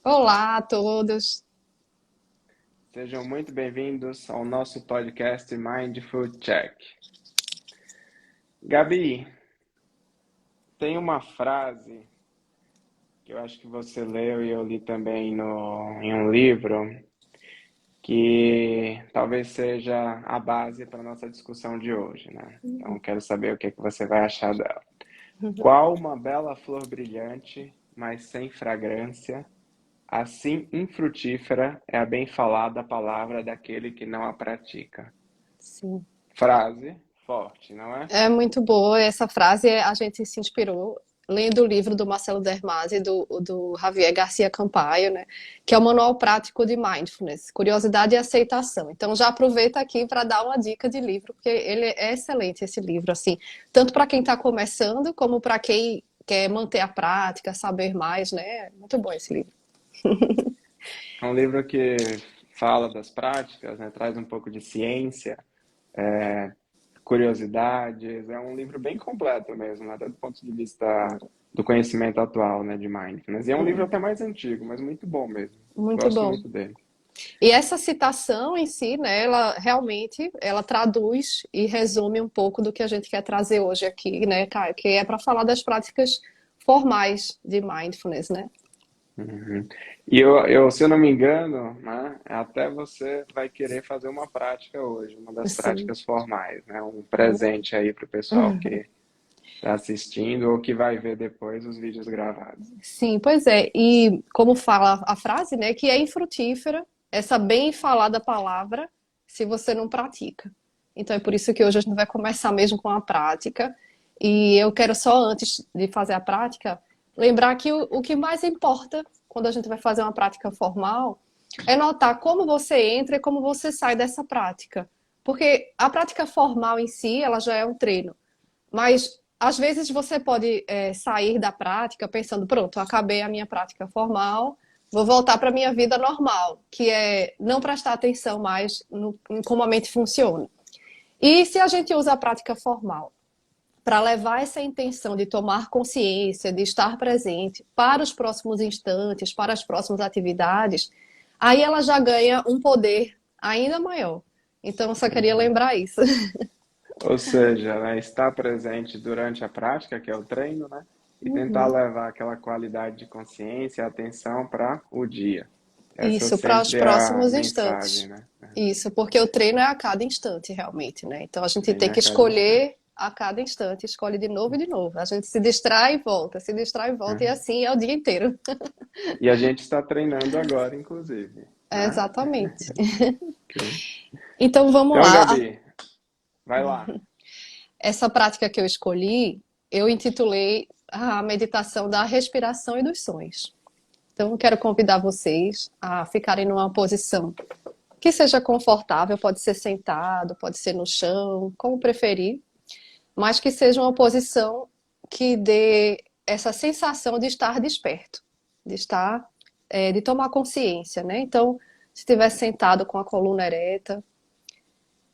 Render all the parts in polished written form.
Olá a todos. Sejam muito bem-vindos ao nosso podcast Mindful Check. Gabi, tem uma frase que eu acho que você leu e eu li também em um livro, que talvez seja a base para a nossa discussão de hoje, né? Então, quero saber o que você vai achar dela. Qual uma bela flor brilhante, mas sem fragrância, assim infrutífera é a bem falada palavra daquele que não a pratica. Sim, Frase forte, não é? é muito boa essa frase. A gente se inspirou lendo o livro do Marcelo Dermasi e do Javier Garcia Campaio, né? Que é o Manual Prático de Mindfulness, Curiosidade e Aceitação. Então já aproveita aqui para dar uma dica de livro, porque ele é excelente esse livro, assim, tanto para quem está começando como para quem quer manter a prática, saber mais, né? Muito bom esse livro. É um livro que fala das práticas, né? Traz um pouco de ciência, curiosidades. É um livro bem completo mesmo, né? Até do ponto de vista do conhecimento atual, né, de mindfulness. E é um livro até mais antigo, mas muito bom mesmo. Muito Gosto bom. muito dele. E essa citação em si, né, ela realmente ela traduz e resume um pouco do que a gente quer trazer hoje aqui, né, Caio? Que é para falar das práticas formais de mindfulness, né? Uhum. E se eu não me engano, né, até você vai querer fazer uma prática hoje, uma das Sim. práticas formais, né? Um presente aí para o pessoal que está assistindo ou que vai ver depois os vídeos gravados. Sim, pois é. E como fala a frase, né, que é infrutífera essa bem falada palavra se você não pratica. Então é por isso que hoje a gente vai começar mesmo com a prática. E eu quero só, antes de fazer a prática, lembrar que o que mais importa quando a gente vai fazer uma prática formal é notar como você entra e como você sai dessa prática. Porque a prática formal em si, ela já é um treino. Mas às vezes você pode sair da prática pensando, pronto, acabei a minha prática formal, vou voltar para a minha vida normal, que é não prestar atenção mais em como a mente funciona. E se a gente usa a prática formal para levar essa intenção de tomar consciência, de estar presente para os próximos instantes, para as próximas atividades, aí ela já ganha um poder ainda maior. Então, eu só queria Uhum. lembrar isso. Ou seja, né, estar presente durante a prática, que é o treino, né? E tentar levar aquela qualidade de consciência e atenção para o dia. Essa Isso, para os sempre é a próximos mensagem, instantes. né? Isso, porque o treino é a cada instante, realmente, né? Então a gente Treino tem a que cada instante. escolher a cada instante, escolhe de novo e de novo. A gente se distrai e volta, se distrai e volta, e Uhum. assim é o dia inteiro. E a gente está treinando agora, inclusive, É, né? exatamente. Ok. Então vamos Então, lá. Gabi, vai lá. Essa prática que eu escolhi, eu intitulei a meditação da respiração e dos sonhos. Então, eu quero convidar vocês a ficarem numa posição que seja confortável, pode ser sentado, pode ser no chão, como preferir, mas que seja uma posição que dê essa sensação de estar desperto, de estar, de tomar consciência, né? Então, se estiver sentado com a coluna ereta,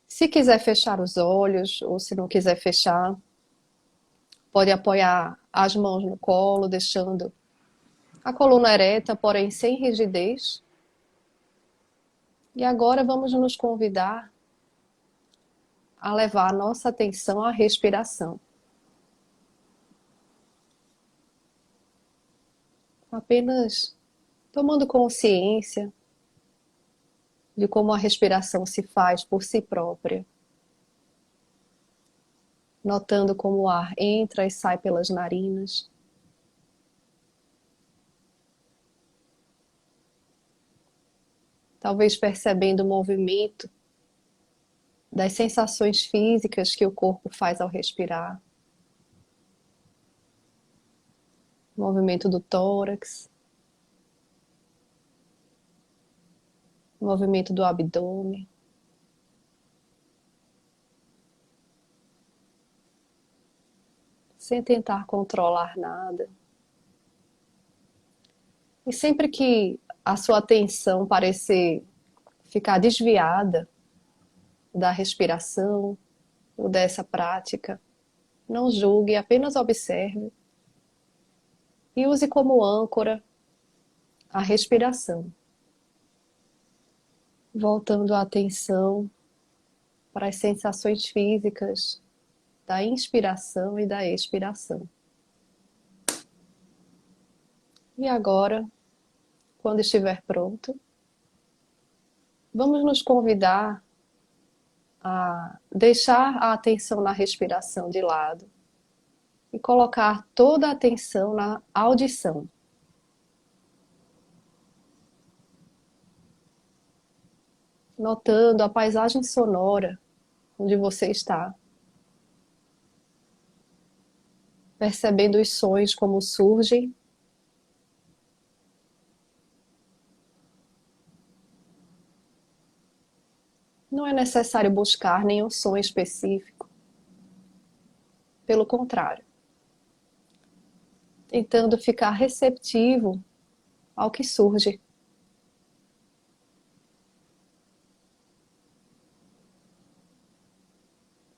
se quiser fechar os olhos ou se não quiser fechar, pode apoiar as mãos no colo, deixando a coluna ereta, porém sem rigidez. E agora vamos nos convidar a levar a nossa atenção à respiração. Apenas tomando consciência de como a respiração se faz por si própria, notando como o ar entra e sai pelas narinas, talvez percebendo o movimento das sensações físicas que o corpo faz ao respirar, o movimento do tórax, o movimento do abdômen, sem tentar controlar nada. E sempre que a sua atenção parecer ficar desviada da respiração ou dessa prática, não julgue, apenas observe e use como âncora a respiração, voltando a atenção para as sensações físicas da inspiração e da expiração. E agora, quando estiver pronto, vamos nos convidar a deixar a atenção na respiração de lado e colocar toda a atenção na audição. Notando a paisagem sonora onde você está. Percebendo os sons como surgem. Não é necessário buscar nenhum som específico. Pelo contrário, tentando ficar receptivo ao que surge.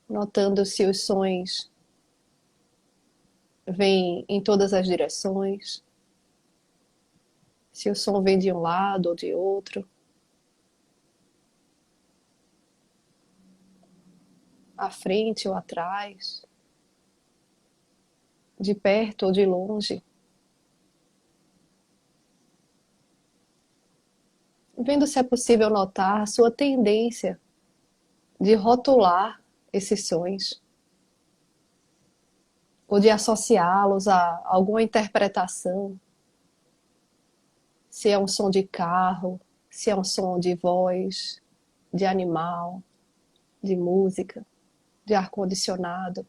Notando se os sons vêm em todas as direções, se o som vem de um lado ou de outro, à frente ou atrás, de perto ou de longe. Vendo se é possível notar a sua tendência de rotular esses sons, ou de associá-los a alguma interpretação, se é um som de carro, se é um som de voz, de animal, de música, de ar-condicionado.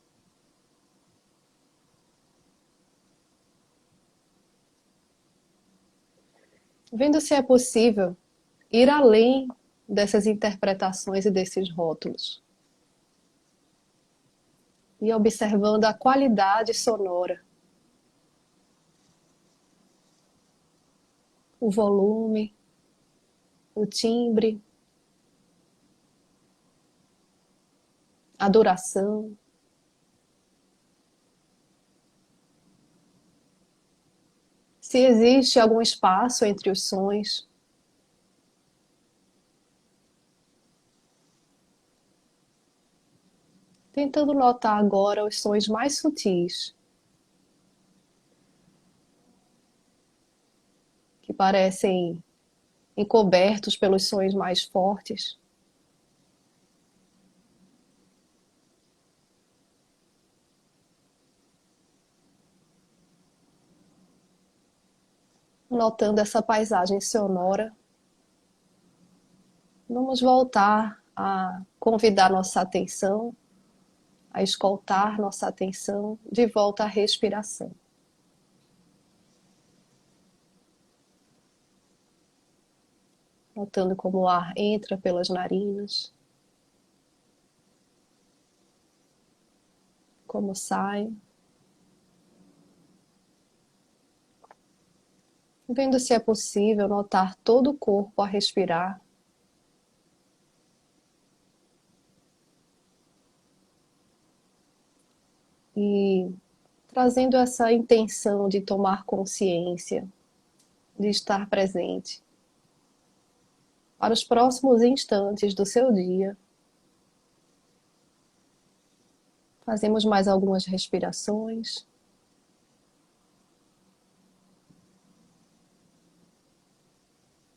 Vendo se é possível ir além dessas interpretações e desses rótulos. E observando a qualidade sonora, o volume, o timbre, a duração. Se existe algum espaço entre os sons. Tentando notar agora os sons mais sutis, que parecem encobertos pelos sons mais fortes. Notando essa paisagem sonora, vamos voltar a convidar nossa atenção, a escoltar nossa atenção de volta à respiração. Notando como o ar entra pelas narinas, como sai. Vendo se é possível notar todo o corpo a respirar. E trazendo essa intenção de tomar consciência, de estar presente. Para os próximos instantes do seu dia, fazemos mais algumas respirações.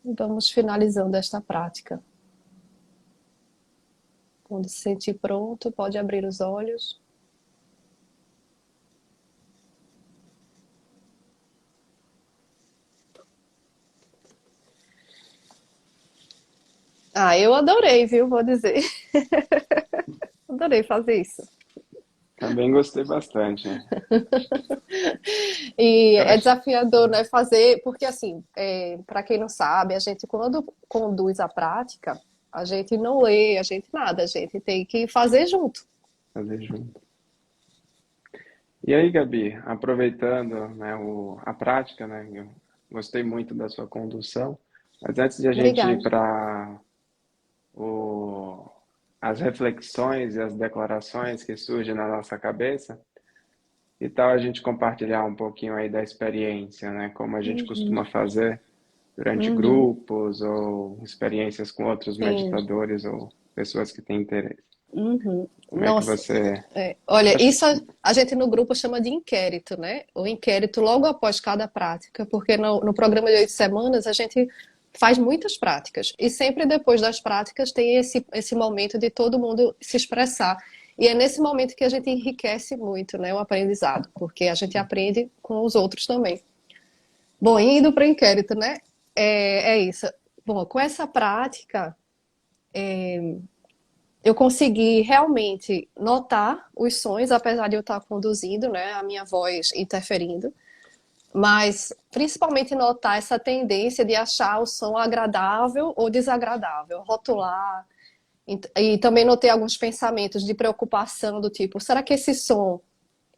E vamos finalizando esta prática. Quando se sentir pronto, pode abrir os olhos. Ah, eu adorei, viu? Vou dizer. Adorei fazer isso. Também gostei bastante. E Eu é acho, desafiador, né, fazer, porque assim, para quem não sabe, a gente quando conduz a prática, a gente não lê, a gente nada, a gente tem que fazer junto. fazer junto. E aí, Gabi, aproveitando, né, a prática, né, eu gostei muito da sua condução, mas antes de a gente ir Obrigada. para as reflexões e as declarações que surgem na nossa cabeça, e tal a gente compartilhar um pouquinho aí da experiência, né, como a gente Uhum. costuma fazer durante Uhum. grupos ou experiências com outros Sim. meditadores ou pessoas que têm interesse? Uhum. Como é que Nossa, você... olha, Acho que... isso a gente no grupo chama de inquérito, né? O inquérito logo após cada prática, porque no programa de 8 semanas a gente faz muitas práticas e sempre depois das práticas tem esse momento de todo mundo se expressar. E é nesse momento que a gente enriquece muito, né, o aprendizado, porque a gente aprende com os outros também. Bom, indo para o inquérito, né? É isso. Bom, com essa prática, eu consegui realmente notar os sons, apesar de eu estar conduzindo, né, a minha voz interferindo, mas principalmente notar essa tendência de achar o som agradável ou desagradável, rotular. E também notei alguns pensamentos de preocupação do tipo, será que esse som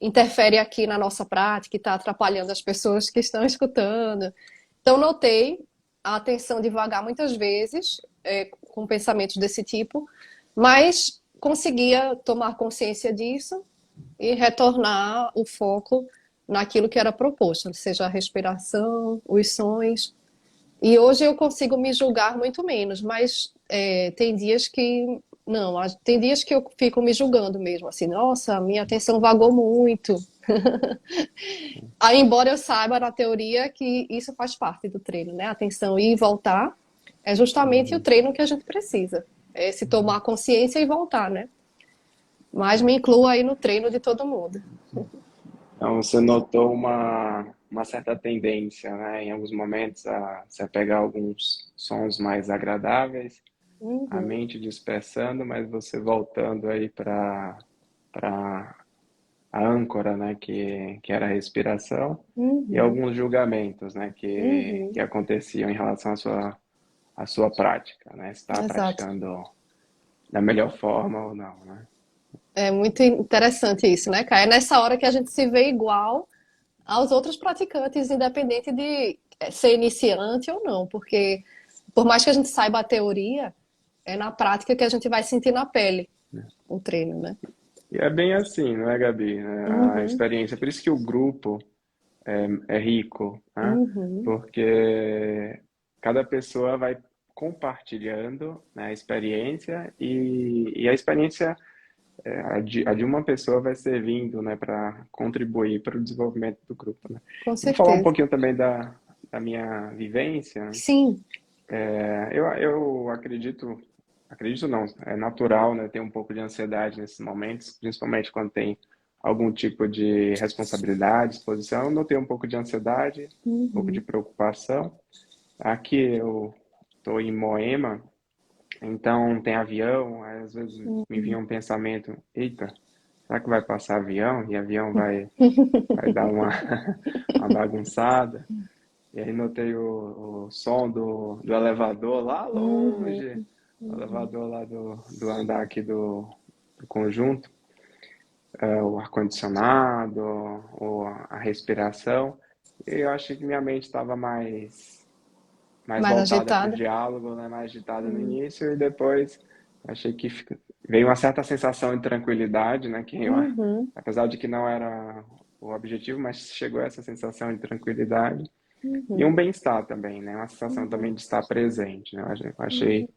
interfere aqui na nossa prática e está atrapalhando as pessoas que estão escutando? Então notei a atenção devagar muitas vezes, com pensamentos desse tipo, mas conseguia tomar consciência disso e retornar o foco naquilo que era proposto, seja a respiração, os sons. E hoje eu consigo me julgar muito menos, mas tem dias que não, tem dias que eu fico me julgando mesmo, assim, nossa, minha atenção vagou muito. Aí, embora eu saiba na teoria que isso faz parte do treino, né? Atenção ir e voltar é justamente o Uhum. treino que a gente precisa. É se tomar consciência e voltar, né? Mas me incluo aí no treino de todo mundo. Então, você notou uma certa tendência, né, em alguns momentos a se pegar alguns sons mais agradáveis, a Uhum, mente dispersando, mas você voltando aí para a âncora, né, que era a respiração, e uhum, alguns julgamentos, né, que uhum, aconteciam em relação à sua prática, né, se está exato. praticando da melhor forma ou não, né? É muito interessante isso, né, Kai? É nessa hora que a gente se vê igual aos outros praticantes, independente de ser iniciante ou não, porque por mais que a gente saiba a teoria, é na prática que a gente vai sentir na pele o treino, né? E é bem assim, não é, Gabi? A Uhum, experiência, por isso que o grupo é rico, né? uhum, Porque cada pessoa vai compartilhando, né, a experiência e a experiência a de uma pessoa vai servindo, né, para contribuir para o desenvolvimento do grupo, né? com Eu vou falar um certeza. pouquinho também da minha vivência. Sim. Eu acredito não, é natural, né, ter um pouco de ansiedade nesses momentos, principalmente quando tem algum tipo de responsabilidade, exposição. Eu notei um pouco de ansiedade, um pouco de Uhum, preocupação. Aqui eu estou em Moema, então tem avião, aí às vezes me vinha uhum. um pensamento, eita, será que vai passar avião? E avião vai dar uma, uma bagunçada. E aí notei o som do elevador lá Uhum, longe, o uhum, elevador lá do andar aqui do conjunto, o ar-condicionado, ou a respiração. E eu achei que minha mente estava mais mais voltada para o agitada. diálogo, né, mais agitada no Uhum, início, e depois achei que veio uma certa sensação de tranquilidade, né, uhum, apesar de que não era o objetivo, mas chegou essa sensação de tranquilidade. E um uhum, bem-estar também, né? Uma sensação também uhum, de estar presente, né? uhum.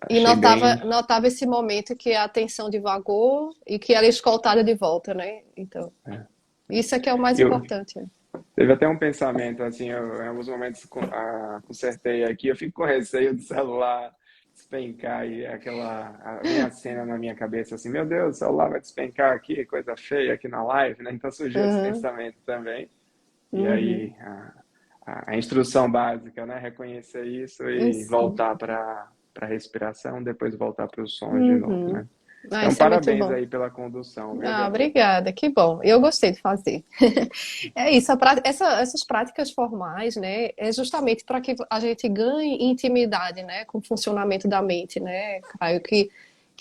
E Achei bem. notava esse momento que a atenção divagou e que ela é escoltada de volta, né? Então, É. isso é que é o mais Eu importante. Né? teve até um pensamento assim, em alguns momentos consertei aqui, eu fico com receio do celular despencar e vem a cena na minha cabeça assim, meu Deus, o celular vai despencar aqui, coisa feia aqui na live, né? Então surgiu esse Uhum, pensamento também. E uhum, aí a instrução básica, né? Reconhecer isso e sim. voltar para a respiração, depois voltar para os sons de novo, Uhum. né? Ah, Então, isso é muito parabéns bom. aí pela condução, viu, Ah, Gabi? obrigada, que bom. Eu gostei de fazer. É isso, essas práticas formais, né, é justamente para que a gente ganhe intimidade, né, com o funcionamento da mente, né, Caio, que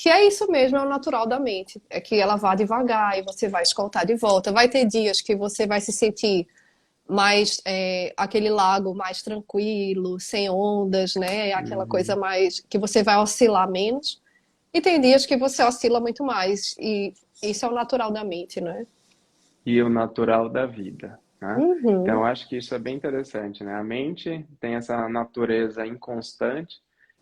é isso mesmo, é o natural da mente, é que ela vá devagar e você vai escoltar de volta. Vai ter dias que você vai se sentir mais aquele lago mais tranquilo, sem ondas, né, aquela coisa Uhum. mais que você vai oscilar menos. E tem dias que você oscila muito mais, e isso é o natural da mente, né? E o natural da vida. né? Então, Uhum, eu acho que isso é bem interessante, né? A mente tem essa natureza inconstante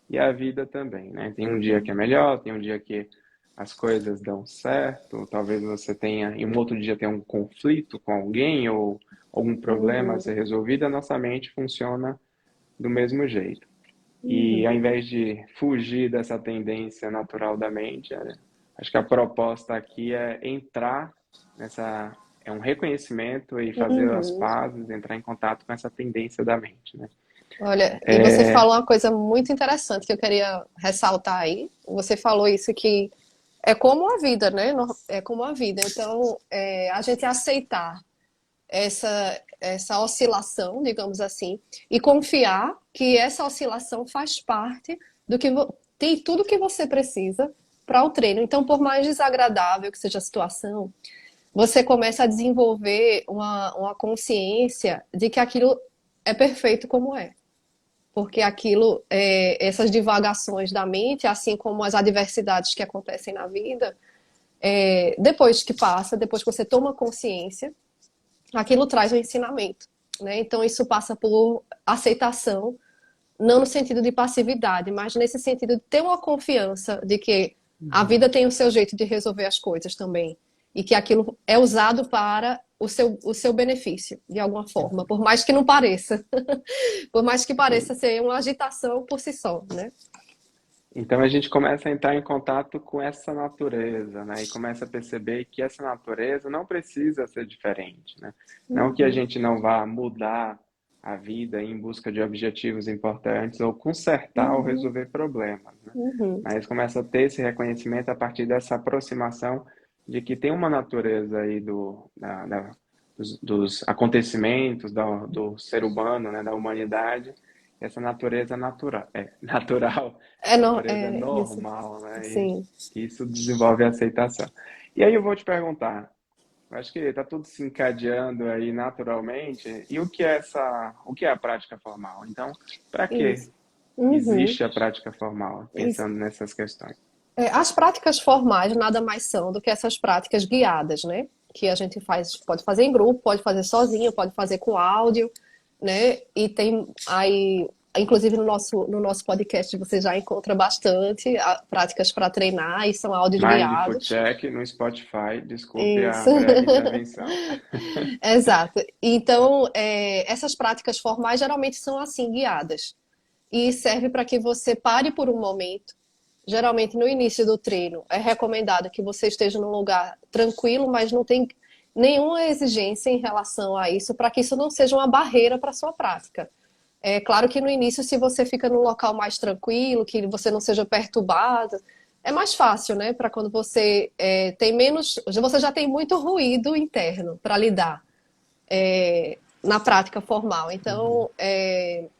e a vida também, né? Tem um dia que é melhor, tem um dia que as coisas dão certo, talvez você tenha, em um outro dia tenha um conflito com alguém ou algum problema a uhum, ser resolvido, a nossa mente funciona do mesmo jeito. E ao uhum, invés de fugir dessa tendência natural da mente, acho que a proposta aqui é entrar nessa, é um reconhecimento e fazer as uhum. pazes, entrar em contato com essa tendência da mente, né? Olha, e você falou uma coisa muito interessante que eu queria ressaltar aí. Você falou isso que é como a vida, né? É como a vida. Então, a gente aceitar essa oscilação, digamos assim, e confiar que essa oscilação faz parte do que tem tudo que você precisa para o treino. Então, por mais desagradável que seja a situação, você começa a desenvolver uma consciência de que aquilo é perfeito como é. Porque aquilo, essas divagações da mente, assim como as adversidades que acontecem na vida, depois que passa, depois que você toma consciência, aquilo traz um ensinamento. Né? Então, isso passa por aceitação, não no sentido de passividade, mas nesse sentido de ter uma confiança de que a Uhum. vida tem o seu jeito de resolver as coisas também. E que aquilo é usado para o seu benefício, de alguma forma, por mais que não pareça. Por mais que pareça ser uma agitação por si só, né? Então a gente começa a entrar em contato com essa natureza, né? E começa a perceber que essa natureza não precisa ser diferente, né? Não que a Uhum, gente não vá mudar a vida em busca de objetivos importantes ou consertar ou uhum, resolver problemas, né? uhum, Mas começa a ter esse reconhecimento a partir dessa aproximação de que tem uma natureza aí dos acontecimentos do ser humano, né? Da humanidade, essa natureza natural, natural, natureza é isso, normal, né? sim, E isso desenvolve a aceitação. E aí eu vou te perguntar, eu acho que está tudo se encadeando aí naturalmente, e o que é a prática formal? Então, para que isso. Uhum, existe a prática formal, isso. pensando nessas questões? As práticas formais nada mais são do que essas práticas guiadas, né? Que a gente faz, pode fazer em grupo, pode fazer sozinho, pode fazer com áudio, né? E tem aí, inclusive no nosso podcast você já encontra bastante práticas para treinar e são áudios Mindful guiados. Check no Spotify, desculpe a Isso. breve intervenção. Exato. Então, essas práticas formais geralmente são assim, guiadas. E serve para que você pare por um momento. Geralmente, no início do treino, é recomendado que você esteja num lugar tranquilo, mas não tem nenhuma exigência em relação a isso, para que isso não seja uma barreira para a sua prática. É claro que no início, se você fica num local mais tranquilo, que você não seja perturbado, é mais fácil, né? Para quando você tem menos. Você já tem muito ruído interno para lidar na prática formal. Uhum. Então,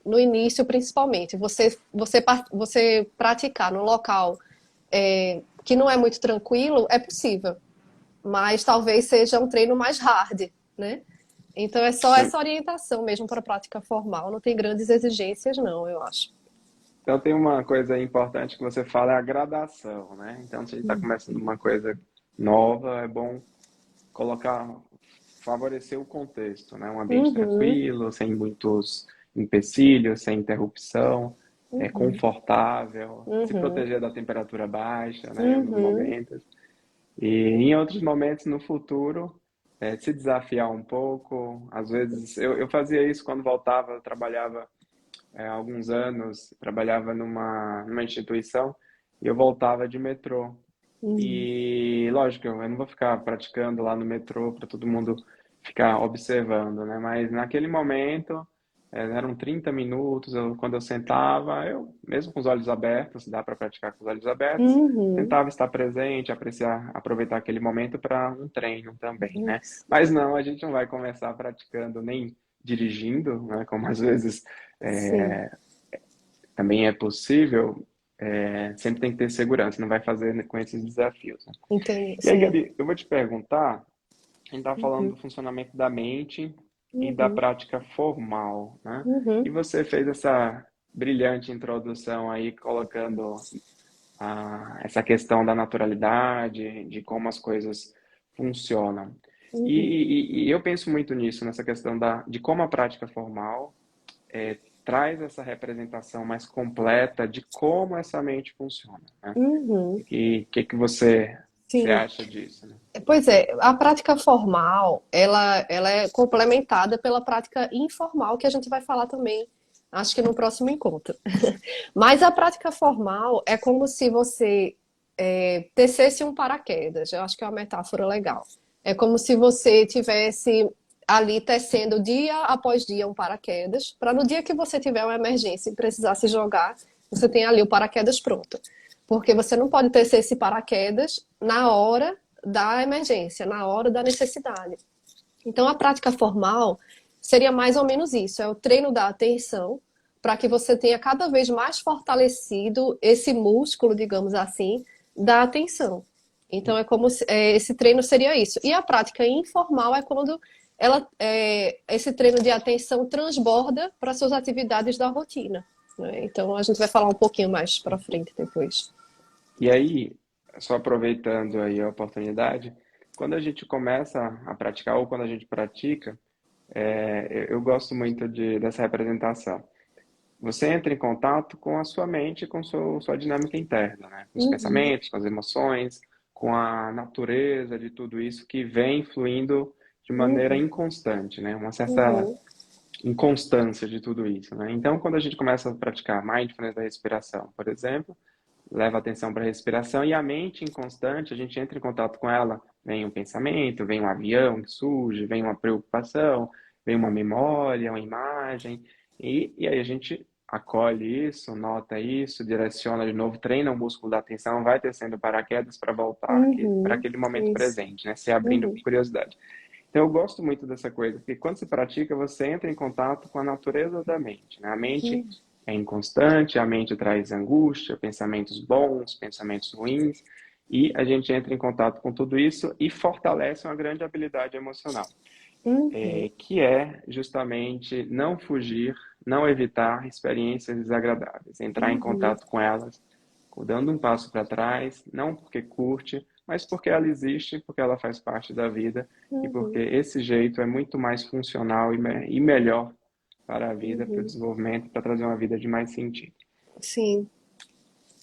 no início, principalmente, você praticar no local que não é muito tranquilo é possível, mas talvez seja um treino mais hard, né? Então é só Então, essa orientação mesmo para a prática formal, não tem grandes exigências, não, eu acho. então tem uma coisa importante que você fala, é a gradação, né? Então, se a gente está começando uma coisa nova, é bom colocar, favorecer o contexto, né? Um ambiente Uhum, tranquilo, sem muitos empecilhos, sem interrupção, uhum, confortável, se uhum, proteger da temperatura baixa, né? Em alguns uhum, momentos. E em outros momentos no futuro, se desafiar um pouco. Às vezes, eu fazia isso quando voltava, eu trabalhava há alguns anos, trabalhava numa instituição e eu voltava de metrô. uhum. E lógico, eu não vou ficar praticando lá no metrô para todo mundo ficar observando, né? Mas naquele momento, eram 30 minutos, quando eu sentava, eu, mesmo com os olhos abertos, dá para praticar com os olhos abertos, Uhum. tentava estar presente, apreciar, aproveitar aquele momento para um treino também, né? Isso. Mas não, a gente não vai começar praticando nem dirigindo, né? Como às vezes Sim, também é possível, sempre tem que ter segurança, não vai fazer com esses desafios, né? entendi, E aí, sim. Gabi, eu vou te perguntar, a gente está falando Uhum, do funcionamento da mente e da uhum, prática formal, né? E uhum, você fez essa brilhante introdução aí, colocando essa questão da naturalidade, de como as coisas funcionam. Uhum. E eu penso muito nisso, nessa questão de como a prática formal traz essa representação mais completa de como essa mente funciona, né? Uhum. E o que que você Sim. acha disso, né? Pois é, a prática formal, ela é complementada pela prática informal, que a gente vai falar também, acho que no próximo encontro. Mas a prática formal é como se você tecesse um paraquedas. Eu acho que é uma metáfora legal. É como se você tivesse ali tecendo dia após dia um paraquedas, para no dia que você tiver uma emergência e precisar se jogar, você tem ali o paraquedas pronto. Porque você não pode tecer esse paraquedas na hora da emergência, na hora da necessidade. Então, a prática formal seria mais ou menos isso: é o treino da atenção, para que você tenha cada vez mais fortalecido esse músculo, digamos assim, da atenção. Então, é como se, esse treino seria isso. E a prática informal é quando esse treino de atenção transborda para suas atividades da rotina, né? Então, a gente vai falar um pouquinho mais para frente depois. E aí, só aproveitando aí a oportunidade, quando a gente começa a praticar ou quando a gente pratica, eu gosto muito dessa representação. Você entra em contato com a sua mente, com sua dinâmica interna, né? Com os Uhum, pensamentos, com as emoções, com a natureza de tudo isso que vem fluindo de maneira uhum, inconstante, né? Uma certa uhum, inconstância de tudo isso, né? Então, quando a gente começa a praticar mindfulness da respiração, por exemplo, leva atenção para a respiração e a mente inconstante, a gente entra em contato com ela, vem um pensamento, vem um avião que surge, vem uma preocupação, vem uma memória, uma imagem, e aí a gente acolhe isso, nota isso, direciona de novo, treina o músculo da atenção, vai tecendo paraquedas para voltar para uhum. aquele momento Isso. presente, né? Se abrindo com Uhum, curiosidade. Então, eu gosto muito dessa coisa, porque quando se pratica, você entra em contato com a natureza da mente, né? A mente uhum, é inconstante, a mente traz angústia, pensamentos bons, pensamentos ruins, e a gente entra em contato com tudo isso e fortalece uma grande habilidade emocional, uhum, que é justamente não fugir, não evitar experiências desagradáveis, entrar em uhum, contato com elas, dando um passo para trás, não porque curte, mas porque ela existe, porque ela faz parte da vida e porque uhum, esse jeito é muito mais funcional e melhor para a vida, para o uhum. desenvolvimento, para trazer uma vida de mais sentido. Sim,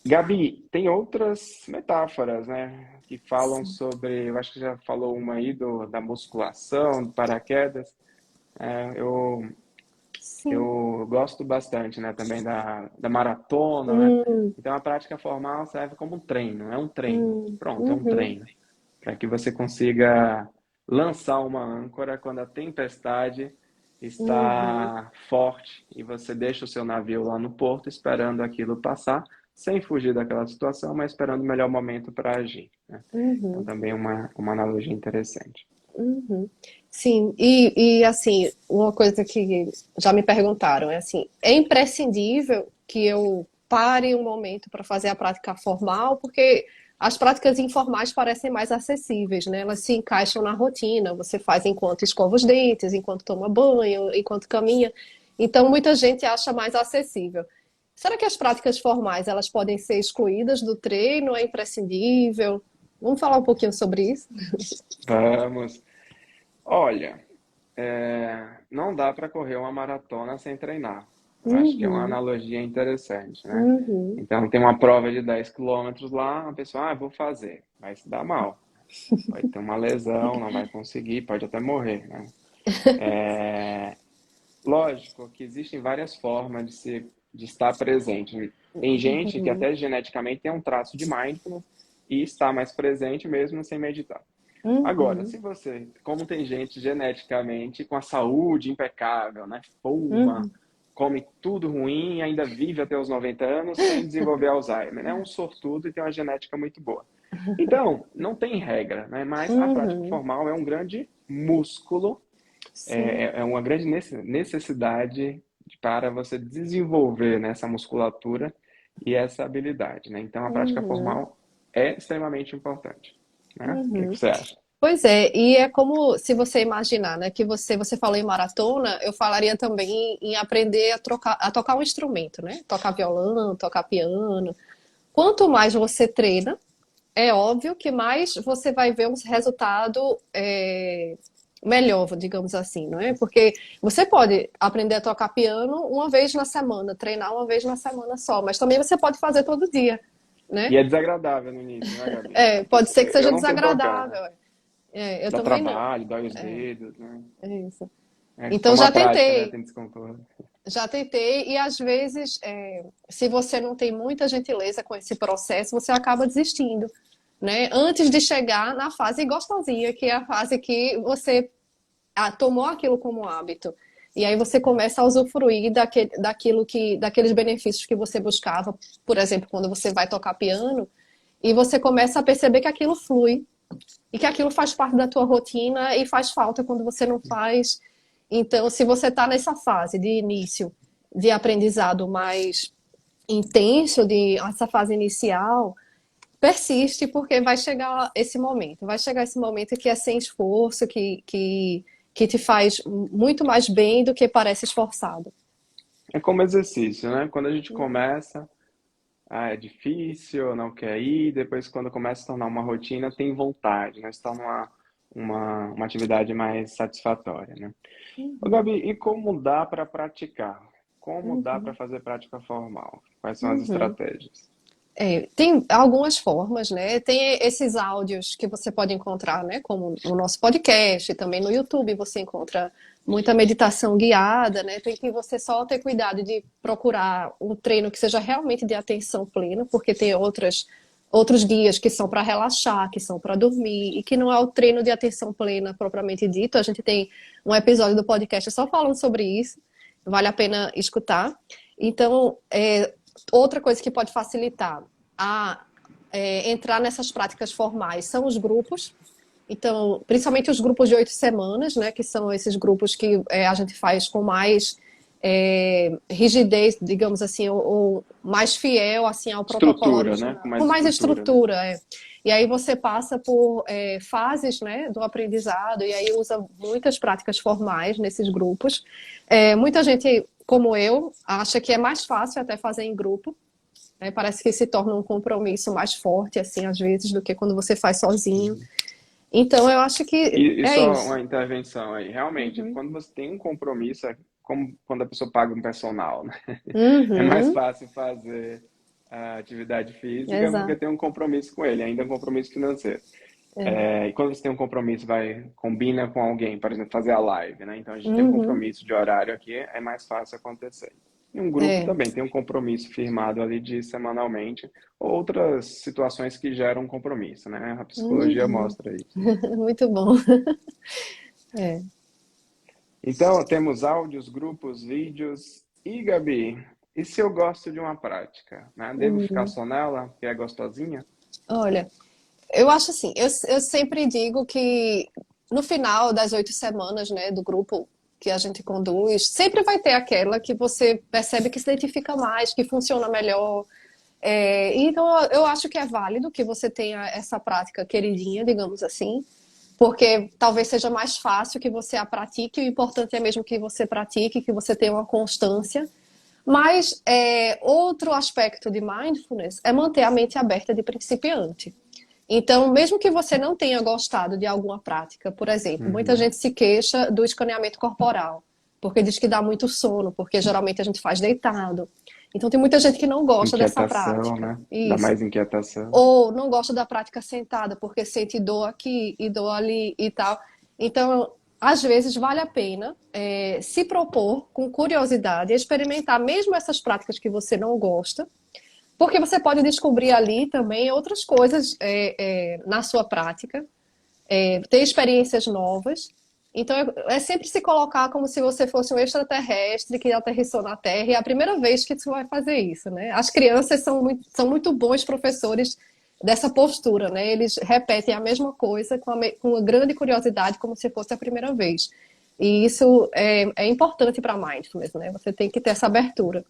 Gabi, tem outras metáforas, né, que falam sim, sobre, eu acho que já falou uma aí da musculação, do paraquedas. Eu sim. Eu gosto bastante, né, também da maratona, né? Hum, Então a prática formal serve como um treino, é um treino. Pronto, é um uhum, treino. Para que você consiga lançar uma âncora quando a tempestade uhum, está forte e você deixa o seu navio lá no porto esperando aquilo passar, sem fugir daquela situação, mas esperando o melhor momento para agir, né? Então uhum, também uma analogia interessante. uhum. Sim, e assim, uma coisa que já me perguntaram é assim, é imprescindível que eu pare um momento para fazer a prática formal, porque as práticas informais parecem mais acessíveis, né? Elas se encaixam na rotina, você faz enquanto escova os dentes, enquanto toma banho, enquanto caminha. Então, muita gente acha mais acessível. Será que as práticas formais elas podem ser excluídas do treino? É imprescindível? Vamos falar um pouquinho sobre isso? Vamos. Olha, não dá para correr uma maratona sem treinar. Eu acho que é uma Uhum, analogia interessante, né? uhum. Então, tem uma prova de 10 quilômetros lá, a pessoa, vou fazer. Vai se dar mal. Vai ter uma lesão, não vai conseguir, pode até morrer, né? Lógico que existem várias formas de estar presente. Tem gente que Uhum, até geneticamente tem um traço de mindfulness e está mais presente mesmo sem meditar. Agora, uhum, se você, como tem gente geneticamente com a saúde impecável, né? Fuma, uhum, come tudo ruim e ainda vive até os 90 anos sem desenvolver Alzheimer, né? É um sortudo e tem uma genética muito boa. Então, não tem regra, né? Mas a prática uhum. formal é um grande músculo, Sim. é uma grande necessidade para você desenvolver, né, essa musculatura e essa habilidade, né? Então, a prática Uhum, formal é extremamente importante, né? O que que uhum. você acha? Pois é, e é como se você imaginar, né, que você falou em maratona, eu falaria também em aprender a tocar um instrumento, né? Tocar violão, tocar piano. Quanto mais você treina, é óbvio que mais você vai ver um resultado melhor, digamos assim, não é? Porque você pode aprender a tocar piano uma vez na semana, treinar uma vez na semana só, mas também você pode fazer todo dia, né? E é desagradável no início, né, Gabi? Pode ser que Eu seja não sei tocar. desagradável. Eu Dá também não. trabalho, dói os dedos, né? É isso. É Então uma prática, né? Tem desconforto. já tentei e às vezes, se você não tem muita gentileza com esse processo, você acaba desistindo, né? Antes de chegar na fase gostosinha, que é a fase que você tomou aquilo como hábito. E aí você começa a usufruir daqueles benefícios que você buscava, por exemplo, quando você vai tocar piano, e você começa a perceber que aquilo flui e que aquilo faz parte da tua rotina e faz falta quando você não faz. Então, se você está nessa fase de início de aprendizado mais intenso, essa fase inicial, persiste porque vai chegar esse momento que é sem esforço, que te faz muito mais bem do que parece esforçado. É como exercício, né? Quando a gente começa, é difícil, não quer ir. Depois, quando começa a se tornar uma rotina, tem vontade, né? Se torna uma atividade mais satisfatória, né? Ô, Uhum, Gabi, e como dá para praticar? Como dá para uhum, fazer prática formal? Quais são as uhum. estratégias? Tem algumas formas, né? Tem esses áudios que você pode encontrar, né? Como no nosso podcast, também no YouTube você encontra muita meditação guiada, né? Tem que você só ter cuidado de procurar um treino que seja realmente de atenção plena, porque tem outros guias que são para relaxar, que são para dormir, e que não é o treino de atenção plena propriamente dito. A gente tem um episódio do podcast só falando sobre isso, vale a pena escutar. Então, outra coisa que pode facilitar a entrar nessas práticas formais são os grupos. Então, principalmente os grupos de 8 semanas, né, que são esses grupos que a gente faz com mais rigidez, digamos assim, ou mais fiel assim ao protocolo Estrutura, né? Com original, com mais mais estrutura, né? estrutura. E aí você passa por fases, né, do aprendizado e aí usa muitas práticas formais nesses grupos. Muita gente, como eu, acha que é mais fácil até fazer em grupo, né? Parece que se torna um compromisso mais forte, assim, às vezes, do que quando você faz sozinho. Então, eu acho que E é só isso. uma intervenção aí. Realmente, Uhum. quando você tem um compromisso, é como quando a pessoa paga um personal, né? É mais Uhum. fácil fazer a atividade física porque Exato. tem um compromisso com ele, ainda é um compromisso financeiro. E quando você tem um compromisso, combina com alguém, por exemplo, fazer a live, né? Então a gente tem um Uhum. compromisso de horário aqui, é mais fácil acontecer. E um grupo É. também tem um compromisso firmado ali de semanalmente, outras situações que geram compromisso, né? A psicologia Uhum. mostra isso. Muito bom. É. Então, temos áudios, grupos, vídeos. E, Gabi, e se eu gosto de uma prática, né? Devo ficar Uhum. só nela, que é gostosinha? Olha, eu acho assim, eu sempre digo que no final das 8 semanas, né, do grupo que a gente conduz, sempre vai ter aquela que você percebe que se identifica mais, que funciona melhor. Então, eu acho que é válido que você tenha essa prática queridinha, digamos assim, porque talvez seja mais fácil que você a pratique, o importante é mesmo que você pratique, que você tenha uma constância. Mas outro aspecto de mindfulness é manter a mente aberta de principiante. Então, mesmo que você não tenha gostado de alguma prática, por exemplo, muita Uhum. gente se queixa do escaneamento corporal, porque diz que dá muito sono, porque geralmente a gente faz deitado. Então, tem muita gente que não gosta dessa Inquietação, prática. né? Dá Isso. mais inquietação. Ou não gosta da prática sentada, porque sente dor aqui e dor ali e tal. Então, às vezes, vale a pena se propor com curiosidade, experimentar mesmo essas práticas que você não gosta, porque você pode descobrir ali também outras coisas na sua prática, ter experiências novas. Então, é sempre se colocar como se você fosse um extraterrestre que aterrissou na Terra, e é a primeira vez que você vai fazer isso, né? As crianças são muito bons professores dessa postura, né? Eles repetem a mesma coisa com uma grande curiosidade, como se fosse a primeira vez. E isso é importante para mindfulness, né? Você tem que ter essa abertura.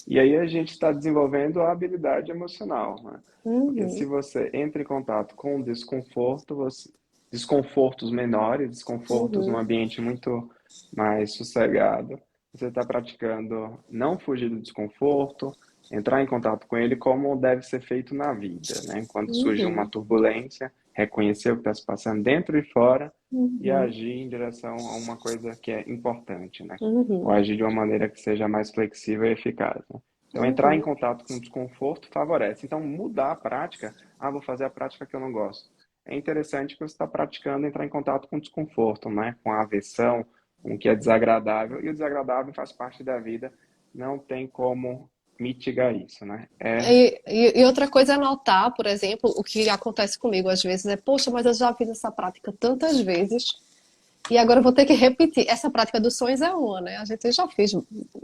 E aí a gente está desenvolvendo a habilidade emocional, né? Porque se Uhum, você entra em contato com desconforto, desconfortos menores, desconfortos num uhum, ambiente muito mais sossegado, você está praticando não fugir do desconforto, entrar em contato com ele como deve ser feito na vida, né? Quando surge uma Uhum. turbulência, reconhecer o que está se passando dentro e fora e Uhum. agir em direção a uma coisa que é importante, né? Ou Uhum. agir de uma maneira que seja mais flexível e eficaz, né? Então, entrar em Uhum. contato com o desconforto favorece. Então, mudar a prática. Ah, vou fazer a prática que eu não gosto. É interessante que você está praticando entrar em contato com o desconforto, né? Com a aversão, com o que é desagradável. E o desagradável faz parte da vida. Não tem como mitigar isso, né? E outra coisa é notar, por exemplo, o que acontece comigo às vezes é, poxa, mas eu já fiz essa prática tantas vezes e agora eu vou ter que repetir. Essa prática dos sonhos é uma, né? A gente já fez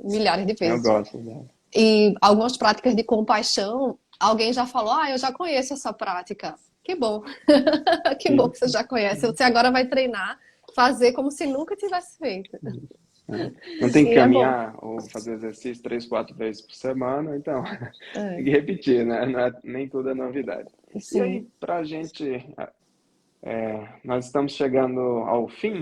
milhares de Eu vezes. gosto dela. E algumas práticas de compaixão, alguém já falou, ah, eu já conheço essa prática. Que bom, que bom que você Isso. já conhece. Você agora vai treinar, fazer como se nunca tivesse feito. É. Não tem que E é bom. caminhar ou fazer exercício 3, 4 vezes por semana, então tem É, que repetir, né? Nem tudo é novidade. E aí, sim. para a gente, nós estamos chegando ao fim,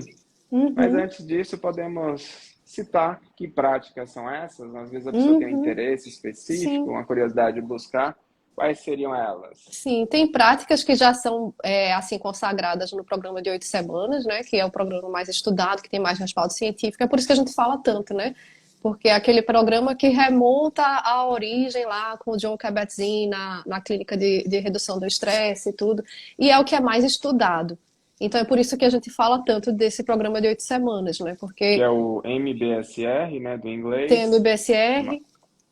mas Uhum, antes disso, podemos citar que práticas são essas? Às vezes a pessoa tem um uhum, interesse específico, sim. uma curiosidade de buscar. Quais seriam elas? Sim, tem práticas que já são assim consagradas no programa de 8 semanas, né? Que é o programa mais estudado, que tem mais respaldo científico. É por isso que a gente fala tanto, né? Porque é aquele programa que remonta à origem lá com o John Kabat-Zinn na clínica de redução do estresse e tudo. E é o que é mais estudado. Então é por isso que a gente fala tanto desse programa de 8 semanas, né? Que Porque é o MBSR, né, do tem inglês, MBSR.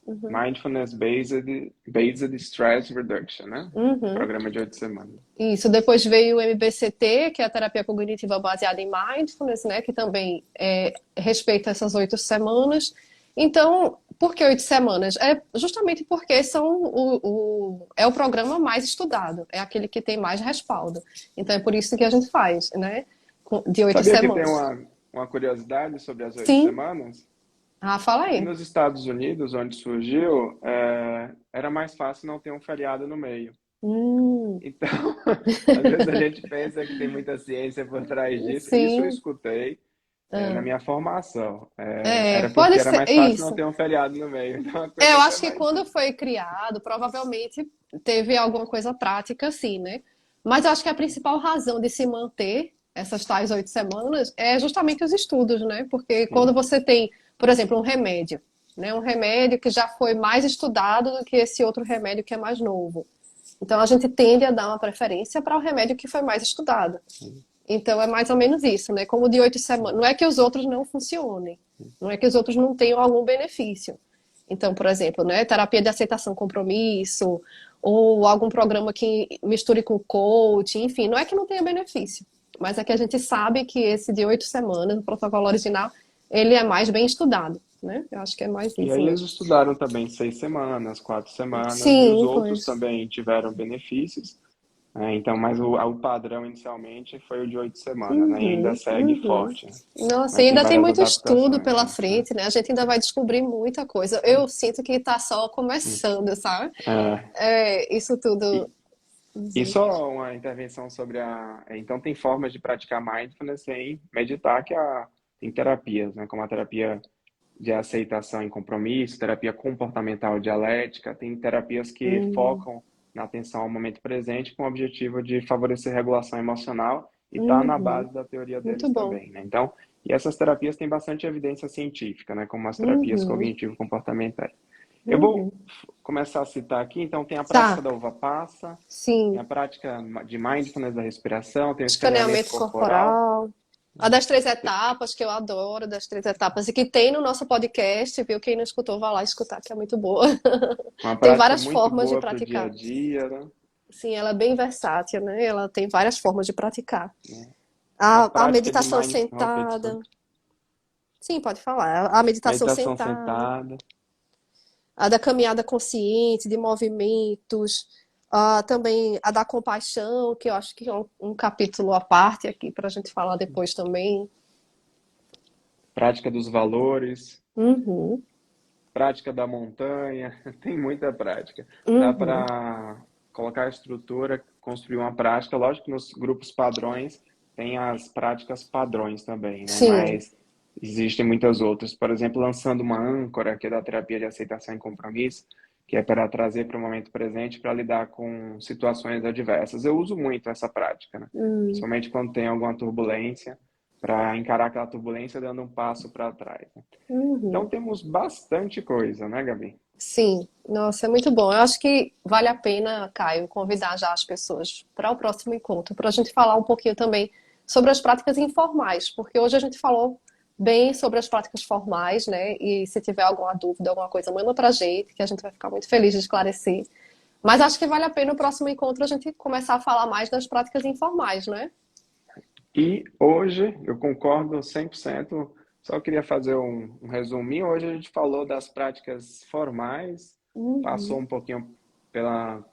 Uhum, Mindfulness Based Stress Reduction, né? uhum. Programa de 8 semanas. Isso, depois veio o MBCT, que é a terapia cognitiva baseada em mindfulness, né, que também respeita essas 8 semanas. Então, por que 8 semanas? É justamente porque é o programa mais estudado, é aquele que tem mais respaldo. Então, é por isso que a gente faz, né, de oito Sabia que tem semanas. uma curiosidade sobre as oito Sim. semanas? Ah, fala Que aí. nos Estados Unidos, onde surgiu, era mais fácil não ter um feriado no meio. Hum, Então, às vezes a gente pensa que tem muita ciência por trás disso. Isso eu sim. escutei, na Ah, minha formação. Era pode porque era ser mais fácil não isso. ter um feriado no meio. Então, a É, coisa eu até acho que mais quando simples. foi criado, provavelmente teve alguma coisa prática, assim, né? Mas eu acho que a principal razão de se manter essas tais 8 semanas é justamente os estudos, né? Porque quando Sim. você tem, por exemplo, um remédio, né? Um remédio que já foi mais estudado do que esse outro remédio que é mais novo. Então a gente tende a dar uma preferência para o remédio que foi mais estudado. Então é mais ou menos isso, né? Como de 8 semanas. Não é que os outros não funcionem, não é que os outros não tenham algum benefício. Então, por exemplo, né, terapia de aceitação compromisso, ou algum programa que misture com coach, enfim, não é que não tenha benefício, mas é que a gente sabe que esse de 8 semanas, o protocolo original, ele é mais bem estudado, né? Eu acho que é mais E isso aí eles mesmo. estudaram também 6 semanas, 4 semanas, e os Sim, outros pois. também tiveram benefícios. Então, mas o padrão inicialmente foi o de 8 semanas, né? E ainda Uhum, segue uhum. forte, né? Nossa, e Mas tem ainda tem várias muito estudo adaptações, pela né? frente, né? A gente ainda vai descobrir muita coisa. Eu sinto que está só começando, sabe? É, Isso tudo. e, e Uhum. só uma intervenção sobre Então, tem formas de praticar mindfulness sem meditar, tem terapias, né? Como a terapia de aceitação e compromisso, terapia comportamental dialética, tem terapias que Uhum. focam na atenção ao momento presente com o objetivo de favorecer regulação emocional e está na Uhum. base da teoria Muito deles bom. também, né? Então, e essas terapias têm bastante evidência científica, né? Como as terapias Uhum. cognitivo-comportamentais. Eu Uhum. vou começar a citar aqui, então tem a prática Tá, da uva passa, tem sim. a prática de mindfulness da respiração, tem o escaneamento Escaneamento corporal, corporal. A das 3 etapas, que eu adoro, das 3 etapas, e que tem no nosso podcast, viu? Quem não escutou, vá lá escutar, que é muito boa. uma Tem prática várias muito formas de boa para o dia a praticar. dia, né? Sim, ela é bem versátil, né? Ela tem várias formas de praticar. A A prática de meditação mind... Opa, sentada. desculpa. Sim, pode falar. A meditação Meditação sentada. sentada. A da caminhada consciente, de movimentos. Também a da compaixão, que eu acho que é um capítulo à parte aqui para a gente falar depois também. Prática dos valores. Uhum, Prática da montanha. Tem muita prática. Dá uhum. para colocar a estrutura, construir uma prática. Lógico que nos grupos padrões tem as práticas padrões também, né? Sim. Mas existem muitas outras. Por exemplo, lançando uma âncora, que é da terapia de aceitação e compromisso. que é para trazer para o momento presente para lidar com situações adversas. Eu uso muito essa prática, né? Principalmente quando tem alguma turbulência, para encarar aquela turbulência dando um passo para trás, né? Então Uhum. temos bastante coisa, né, Gabi? Sim, nossa, é muito bom. Eu acho que vale a pena, Caio, convidar já as pessoas para o próximo encontro, para a gente falar um pouquinho também sobre as práticas informais, porque hoje a gente falou bem sobre as práticas formais, né? E se tiver alguma dúvida, alguma coisa, manda pra gente, que a gente vai ficar muito feliz de esclarecer. Mas acho que vale a pena o próximo encontro a gente começar a falar mais das práticas informais, né? E hoje, eu concordo 100%, só queria fazer um resuminho. Hoje a gente falou das práticas formais, passou Uhum, um pouquinho pela,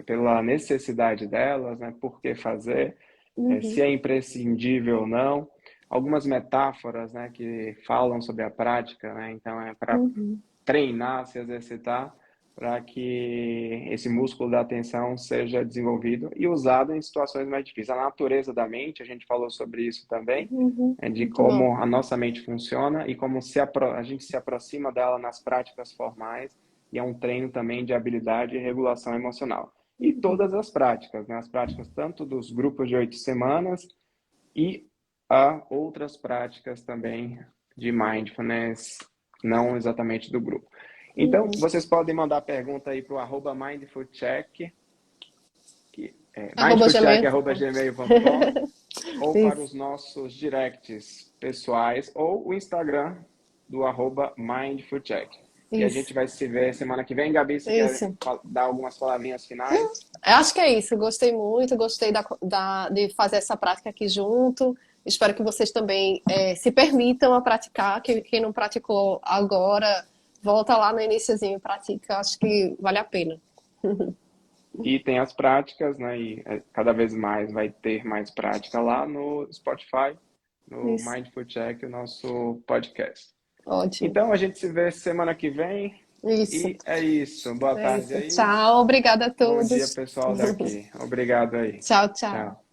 pela necessidade delas, né? Por que fazer, se uhum, é imprescindível ou não. Algumas metáforas, né, que falam sobre a prática, né? Então é para uhum, treinar, se exercitar, para que esse músculo da atenção seja desenvolvido e usado em situações mais difíceis. A natureza da mente, a gente falou sobre isso também, uhum. de Muito bom. como a nossa mente funciona e como a gente se aproxima dela nas práticas formais, e é um treino também de habilidade e regulação emocional. E todas as práticas, né? As práticas tanto dos grupos de 8 semanas e há outras práticas também de mindfulness, não exatamente do grupo. Então, Uhum. vocês podem mandar pergunta aí para o @mindfulcheck, que é Gmail. mindfulcheck@gmail.com, ou para Isso, os nossos directs pessoais, ou o Instagram do @mindfulcheck. E a isso, gente vai se ver semana que vem. Gabi, você quer isso. dar algumas palavrinhas finais? Eu acho que é isso. Gostei muito, gostei de fazer essa prática aqui junto. Espero que vocês também se permitam a praticar. Quem não praticou agora, volta lá no iniciozinho e pratica. Acho que vale a pena. E tem as práticas, né? E cada vez mais vai ter mais prática lá no Spotify, no Isso, Mindful Check, o nosso podcast. ótimo. Então a gente se vê semana que vem. Isso, E é isso. Boa é tarde isso. aí. Tchau, obrigada a Bom dia, todos. pessoal daqui. Obrigado aí. Tchau, tchau. Tchau.